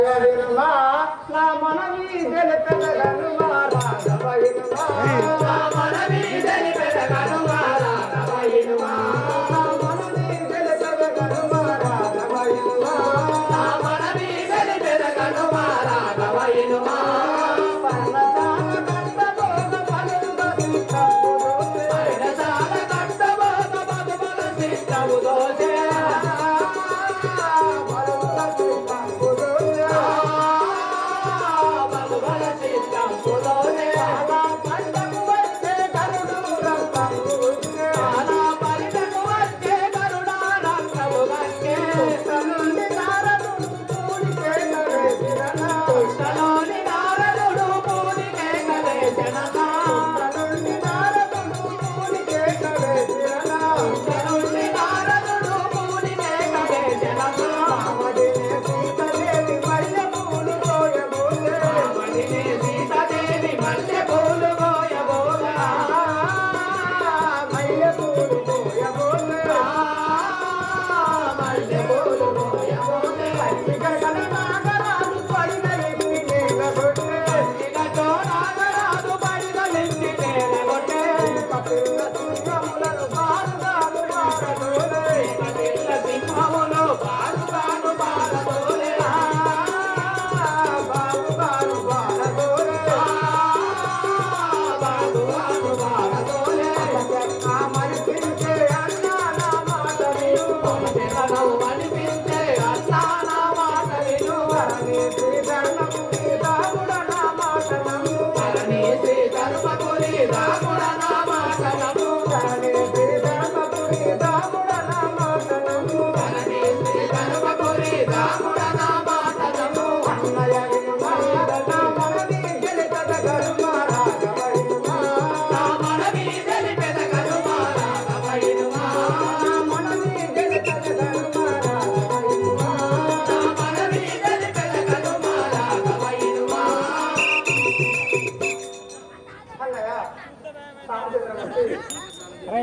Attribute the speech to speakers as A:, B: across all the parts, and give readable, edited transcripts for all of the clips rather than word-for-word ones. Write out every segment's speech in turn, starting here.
A: నా మనవి తెలిపెదగను రాఘవయునుమా నా మనవి తెలిపెదగను రాఘవయునుమా నా మనవి తెలిపెదగను రాఘవయునుమా నా మనవి తెలిపెదగను రాఘవయునుమా పర్ణశాల కట్టబోగ పలుగా సిద్ధముదోసే పర్ణశాల కట్టబోగ పలుగా సిద్ధముదోసే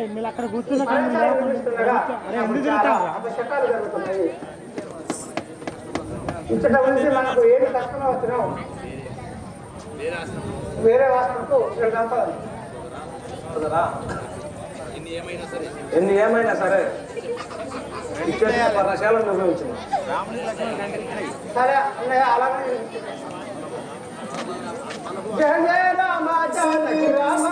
B: మీరు అక్కడ కూర్చున్న
A: ఇచ్చట నుంచి మనకు ఏమి కష్టం వచ్చినాం వేరే వాసనకు
C: ఎన్ని ఏమైనా సరే పర్ణశాలను నిర్వహించింది.
A: సరే అన్నయ్య అలాగే జయ జయ రామ జానకి రామ